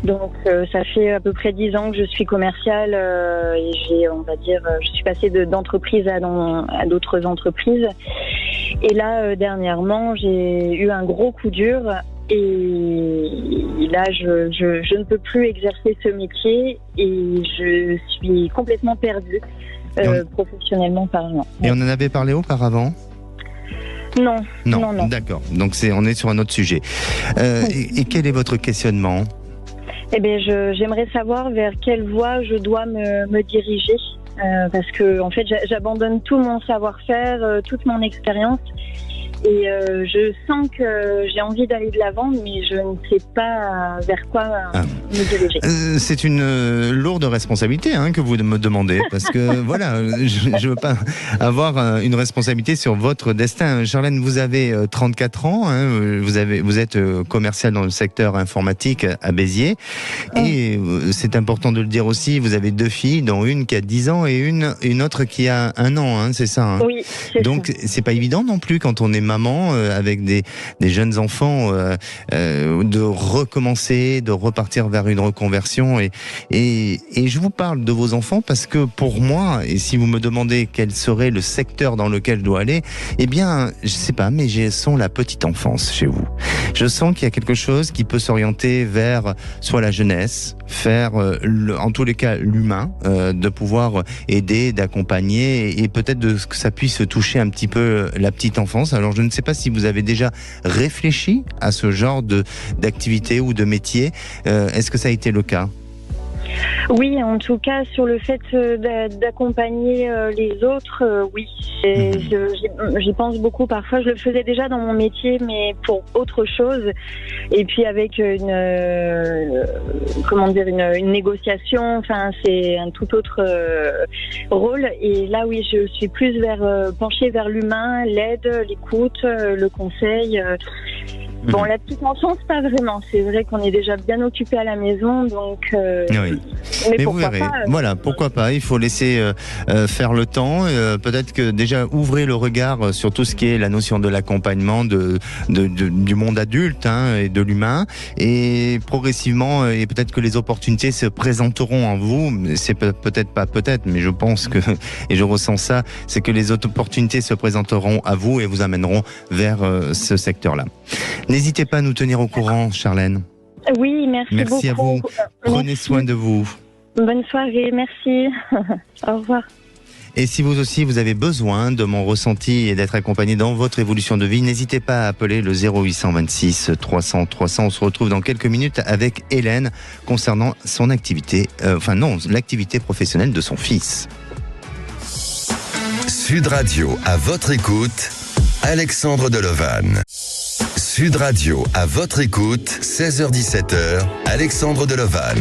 G: Donc, ça fait à peu près 10 ans que je suis commerciale et je suis passée d'entreprise à d'autres entreprises. Et là, dernièrement, j'ai eu un gros coup dur et là, je ne peux plus exercer ce métier et je suis complètement perdue, professionnellement parlant.
B: Et on en avait parlé auparavant ?
G: Non.
B: D'accord. Donc on est sur un autre sujet. Et quel est votre questionnement ?
G: Eh bien, j'aimerais savoir vers quelle voie je dois me diriger, parce que en fait, j'abandonne tout mon savoir-faire, toute mon expérience, et je sens que j'ai envie d'aller de l'avant, mais je ne sais pas vers quoi me diriger.
B: C'est une lourde responsabilité que vous me demandez, parce que voilà, je veux pas avoir une responsabilité sur votre destin. Charlène, vous avez 34 ans, vous êtes commerciale dans le secteur informatique à Béziers, et c'est important de le dire aussi, vous avez 2 filles, dont une qui a 10 ans et une autre qui a 1 an, c'est ça
G: Oui, c'est
B: donc
G: ça.
B: c'est pas évident non plus quand on est maman avec des jeunes enfants de recommencer, de repartir vers une reconversion, et je vous parle de vos enfants parce que pour moi, et si vous me demandez quel serait le secteur dans lequel je dois aller, eh bien je sais pas, mais je sens la petite enfance chez vous. Je sens qu'il y a quelque chose qui peut s'orienter vers soit la jeunesse, faire en tous les cas l'humain, de pouvoir aider, d'accompagner, et peut-être que ça puisse toucher un petit peu la petite enfance. Alors je ne sais pas si vous avez déjà réfléchi à ce genre d'activité ou de métier. Est-ce que ça a été le cas ?
G: Oui, en tout cas, sur le fait d'accompagner les autres, oui. J'y pense beaucoup parfois. Je le faisais déjà dans mon métier, mais pour autre chose. Et puis avec une négociation. Enfin, c'est un tout autre rôle. Et là, oui, je suis plus penchée vers l'humain, l'aide, l'écoute, le conseil. Bon, la petite enfance, pas vraiment. C'est vrai qu'on est déjà bien occupé à la maison, donc.
B: Oui. Mais vous verrez. Voilà, pourquoi pas. Il faut laisser faire le temps. Peut-être que déjà ouvrez le regard sur tout ce qui est la notion de l'accompagnement du monde adulte et de l'humain. Et progressivement, et peut-être que les opportunités se présenteront en vous. C'est peut-être pas peut-être, mais je pense que, et je ressens ça, c'est que les opportunités se présenteront à vous et vous amèneront vers ce secteur-là. N'hésitez pas à nous tenir au courant, Charlène.
G: Oui, merci beaucoup.
B: Merci à vous. Prenez soin de vous.
G: Bonne soirée, merci. Au revoir.
B: Et si vous aussi, vous avez besoin de mon ressenti et d'être accompagné dans votre évolution de vie, n'hésitez pas à appeler le 0826 300 300. On se retrouve dans quelques minutes avec Hélène concernant son activité, l'activité professionnelle de son fils.
A: Sud Radio, à votre écoute, Alexandre Delovan. Sud Radio, à votre écoute, 16h-17h, Alexandre Delovan.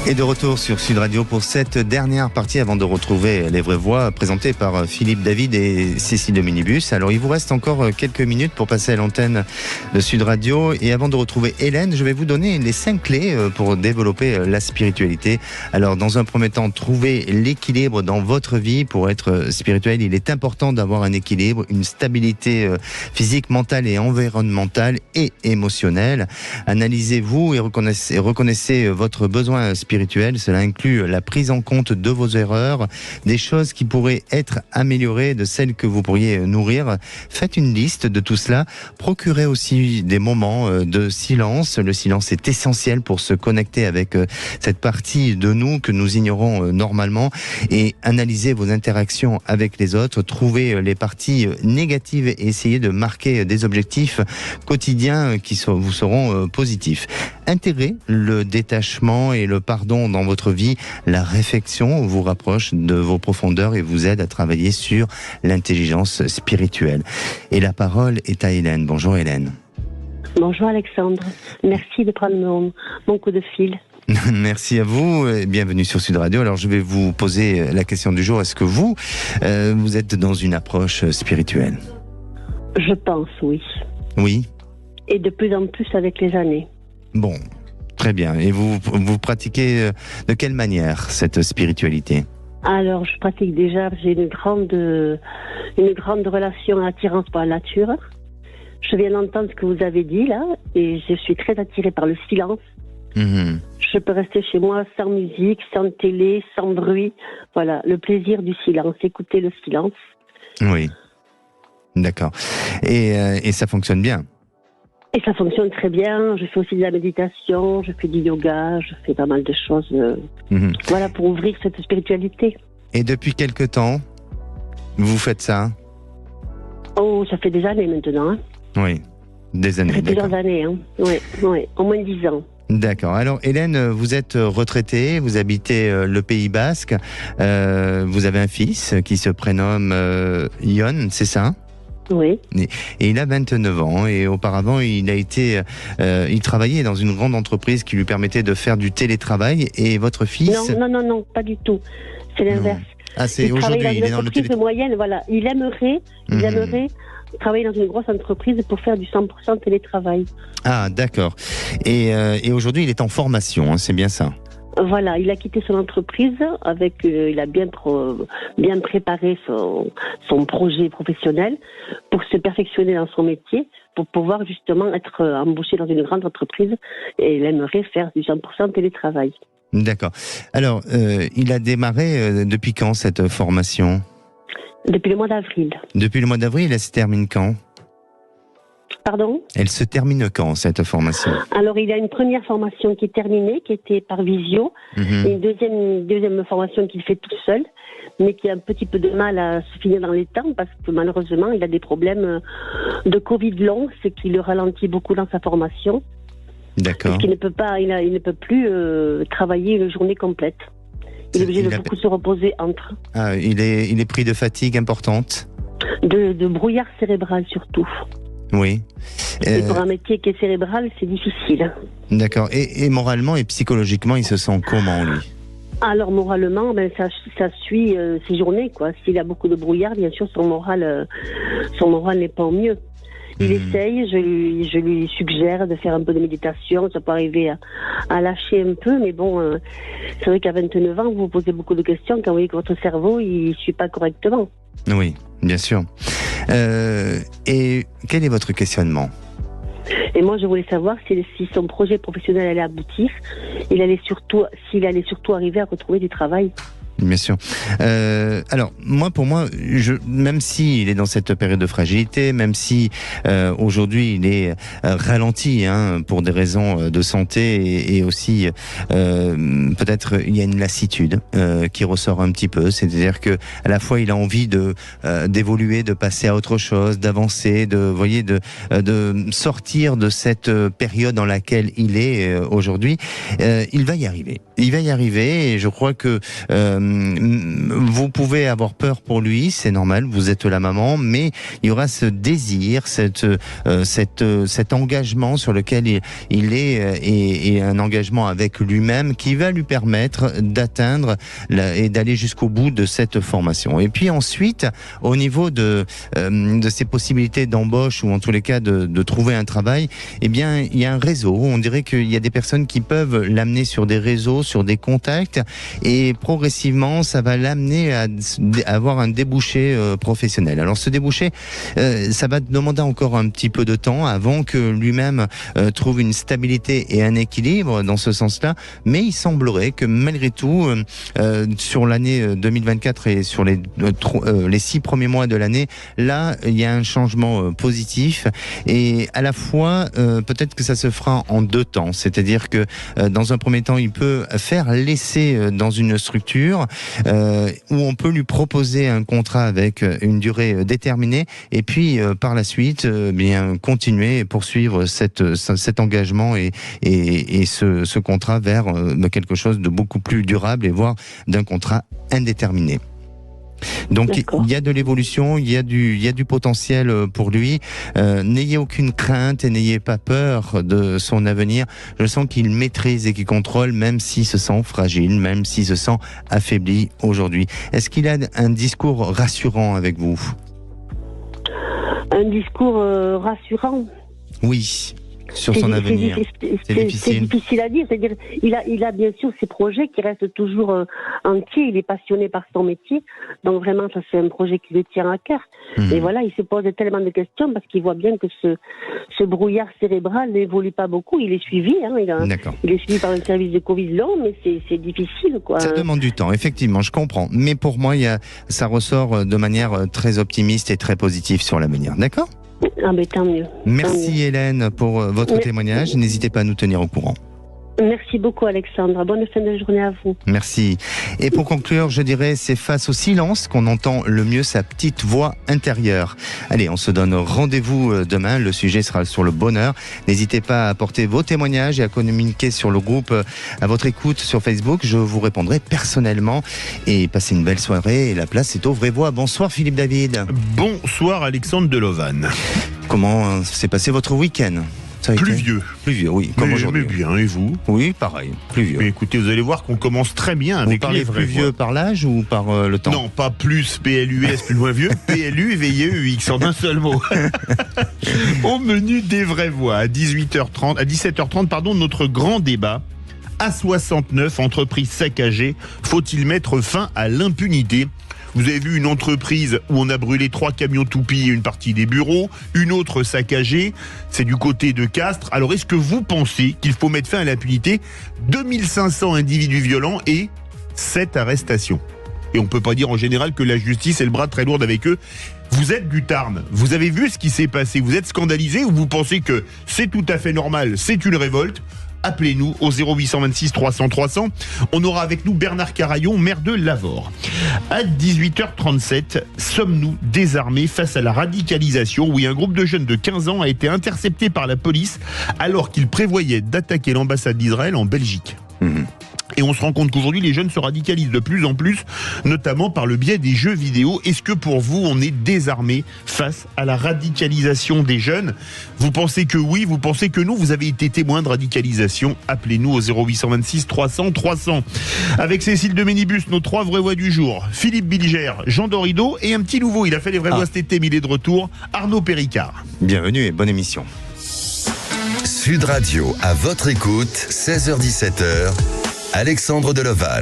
B: Et de retour sur Sud Radio pour cette dernière partie avant de retrouver Les Vraies Voix présentées par Philippe David et Cécile de Minibus. Alors il vous reste encore quelques minutes pour passer à l'antenne de Sud Radio, et avant de retrouver Hélène, je vais vous donner les 5 clés pour développer la spiritualité. Alors dans un premier temps, trouver l'équilibre dans votre vie. Pour être spirituel, il est important d'avoir un équilibre, une stabilité physique, mentale et environnementale et émotionnelle. Analysez-vous et reconnaissez votre besoin spirituel spirituelle, cela inclut la prise en compte de vos erreurs, des choses qui pourraient être améliorées, de celles que vous pourriez nourrir. Faites une liste de tout cela. Procurez aussi des moments de silence. Le silence est essentiel pour se connecter avec cette partie de nous que nous ignorons normalement, et analysez vos interactions avec les autres. Trouvez les parties négatives et essayez de marquer des objectifs quotidiens qui vous seront positifs. Intégrez le détachement et le pardon dans votre vie. La réflexion vous rapproche de vos profondeurs et vous aide à travailler sur l'intelligence spirituelle. Et la parole est à Hélène. Bonjour Hélène.
H: Bonjour Alexandre. Merci de prendre mon coup de fil.
B: Merci à vous et bienvenue sur Sud Radio. Alors je vais vous poser la question du jour. Est-ce que vous êtes dans une approche spirituelle ?
H: Je pense, oui.
B: Oui.
H: Et de plus en plus avec les années.
B: Bon, très bien. Et vous pratiquez de quelle manière cette spiritualité ?
H: Alors, je pratique déjà, j'ai une grande relation attirance par la nature. Je viens d'entendre ce que vous avez dit là, et je suis très attirée par le silence. Mmh. Je peux rester chez moi sans musique, sans télé, sans bruit. Voilà, le plaisir du silence, écouter le silence.
B: Oui, d'accord. Et ça fonctionne bien ?
H: Et ça fonctionne très bien. Je fais aussi de la méditation, je fais du yoga, je fais pas mal de choses. Voilà, pour ouvrir cette spiritualité.
B: Et depuis quelque temps, vous faites ça ?
H: Oh, ça fait des années maintenant. Hein.
B: Oui, des années.
H: Ça fait plusieurs années. Hein. Oui, au moins 10 ans.
B: D'accord. Alors Hélène, vous êtes retraitée, vous habitez le Pays Basque, vous avez un fils qui se prénomme Yon, c'est ça ?
H: Oui.
B: Et il a 29 ans et auparavant il travaillait dans une grande entreprise qui lui permettait de faire du télétravail. Et votre fils ?
H: Non, pas du tout. C'est l'inverse.
B: Ah, c'est aujourd'hui, il est dans le télétravail.
H: Moyenne, voilà. Il aimerait travailler dans une grosse entreprise pour faire du 100% télétravail.
B: Ah, d'accord. Et aujourd'hui, il est en formation, hein, c'est bien ça ?
H: Voilà, il a quitté son entreprise il a bien préparé son projet professionnel pour se perfectionner dans son métier, pour pouvoir justement être embauché dans une grande entreprise, et il aimerait faire du 100% télétravail.
B: D'accord. Alors, il a démarré depuis quand cette formation ?
H: Depuis le mois d'avril.
B: Depuis le mois d'avril, elle se termine quand ?
H: Pardon ?
B: Elle se termine quand, cette formation ?
H: Alors, il y a une première formation qui est terminée, qui était par visio, et une deuxième formation qu'il fait tout seul, mais qui a un petit peu de mal à se finir dans les temps, parce que malheureusement, il a des problèmes de Covid long, ce qui le ralentit beaucoup dans sa formation.
B: D'accord.
H: Parce qu'il ne peut pas, il ne peut plus travailler une journée complète. Il est obligé de beaucoup se reposer entre.
B: Ah, il est pris de fatigue importante ?
H: De brouillard cérébral surtout.
B: Oui.
H: Et pour un métier qui est cérébral, c'est difficile.
B: D'accord. Et moralement et psychologiquement, il se sent comment, lui ?
H: Alors, moralement, ça suit ses journées, quoi. S'il a beaucoup de brouillard, bien sûr, son moral n'est pas au mieux. Il essaye, je lui suggère de faire un peu de méditation, ça peut arriver à lâcher un peu, mais bon, c'est vrai qu'à 29 ans, vous vous posez beaucoup de questions quand vous voyez que votre cerveau, il ne suit pas correctement.
B: Oui, bien sûr. Et quel est votre questionnement ?
H: Et moi, je voulais savoir si son projet professionnel allait aboutir, s'il allait surtout arriver à retrouver du travail.
B: Bien sûr. Alors, pour moi, même s'il est dans cette période de fragilité, même si aujourd'hui il est ralenti pour des raisons de santé et aussi peut-être il y a une lassitude qui ressort un petit peu. C'est-à-dire que à la fois il a envie d'évoluer, de passer à autre chose, d'avancer, de sortir de cette période dans laquelle il est aujourd'hui. Il va y arriver. Et je crois que vous pouvez avoir peur pour lui, c'est normal, vous êtes la maman, mais il y aura ce désir, cet engagement sur lequel il est, et un engagement avec lui-même qui va lui permettre d'atteindre et d'aller jusqu'au bout de cette formation. Et puis ensuite, au niveau de ses possibilités d'embauche, ou en tous les cas de trouver un travail, eh bien, il y a un réseau. On dirait qu'il y a des personnes qui peuvent l'amener sur des réseaux, sur des contacts et progressivement, ça va l'amener à avoir un débouché professionnel. Alors ce débouché, ça va demander encore un petit peu de temps avant que lui-même trouve une stabilité et un équilibre dans ce sens-là, mais il semblerait que malgré tout, sur l'année 2024 et sur les 6 premiers mois de l'année, là, il y a un changement positif et à la fois, peut-être que ça se fera en 2 temps, c'est-à-dire que dans un premier temps, il peut faire l'essai dans une structure où on peut lui proposer un contrat avec une durée déterminée et puis par la suite, bien continuer et poursuivre cet engagement et ce contrat vers quelque chose de beaucoup plus durable et voire d'un contrat indéterminé. Donc il y a de l'évolution, il y a du potentiel pour lui. N'ayez aucune crainte et n'ayez pas peur de son avenir. Je sens qu'il maîtrise et qu'il contrôle, même s'il se sent fragile, même s'il se sent affaibli aujourd'hui. Est-ce qu'il a un discours rassurant avec vous ?
H: Un discours rassurant ?
B: Oui. Sur son avenir.
H: C'est difficile à dire. C'est-à-dire, il a bien sûr ses projets qui restent toujours entiers. Il est passionné par son métier. Donc vraiment, ça c'est un projet qui le tient à cœur. Et voilà, il se pose tellement de questions parce qu'il voit bien que ce brouillard cérébral n'évolue pas beaucoup. Il est suivi. Il est suivi par un service de Covid long, mais c'est difficile, quoi.
B: Ça demande du temps, effectivement, je comprends. Mais pour moi, ça ressort de manière très optimiste et très positive sur l'avenir. D'accord ?
H: Ah ben tant mieux.
B: Merci Hélène pour votre témoignage. N'hésitez pas à nous tenir au courant.
H: Merci beaucoup Alexandre. Bonne fin de journée à vous.
B: Merci. Et pour conclure, je dirais, c'est face au silence qu'on entend le mieux sa petite voix intérieure. Allez, on se donne rendez-vous demain. Le sujet sera sur le bonheur. N'hésitez pas à apporter vos témoignages et à communiquer sur le groupe à votre écoute sur Facebook. Je vous répondrai personnellement. Et passez une belle soirée. Et la place est aux vraies voix. Bonsoir Philippe David.
I: Bonsoir Alexandre Delovan.
B: Comment s'est passé votre week-end ?
I: Pluvieux,
B: oui, comme aujourd'hui.
I: Mais bien, et vous ?
B: Oui, pareil, pluvieux.
I: Mais écoutez, vous allez voir qu'on commence très bien avec les vrais voix.
B: Pluvieux par l'âge ou par le temps ?
I: Non, pas plus PLUS, plus loin vieux, PLU, VIEUX, en un seul mot. Au menu des vraies voix, à 17h30, notre grand débat. A69, entreprise saccagée, faut-il mettre fin à l'impunité ? Vous avez vu une entreprise où on a brûlé 3 camions toupies et une partie des bureaux, une autre saccagée, c'est du côté de Castres. Alors est-ce que vous pensez qu'il faut mettre fin à l'impunité ? 2500 individus violents et 7 arrestations. Et on ne peut pas dire en général que la justice ait le bras très lourd avec eux. Vous êtes du Tarn, vous avez vu ce qui s'est passé, vous êtes scandalisé ou vous pensez que c'est tout à fait normal, c'est une révolte ? Appelez-nous au 0826 300 300. On aura avec nous Bernard Carayon, maire de Lavore. À 18h37, sommes-nous désarmés face à la radicalisation où un groupe de jeunes de 15 ans a été intercepté par la police alors qu'il prévoyait d'attaquer l'ambassade d'Israël en Belgique. Et on se rend compte qu'aujourd'hui, les jeunes se radicalisent de plus en plus, notamment par le biais des jeux vidéo. Est-ce que pour vous, on est désarmé face à la radicalisation des jeunes ? Vous pensez que oui, vous pensez que non ? Vous avez été témoin de radicalisation. Appelez-nous au 0826 300 300. Avec Cécile de Ménibus, nos 3 vraies voix du jour. Philippe Bilger, Jean Dorido et un petit nouveau, il a fait les vraies voix cet été, mais il est de retour, Arnaud Péricard.
B: Bienvenue et bonne émission.
A: Sud Radio, à votre écoute, 16h-17h, Alexandre Delovan.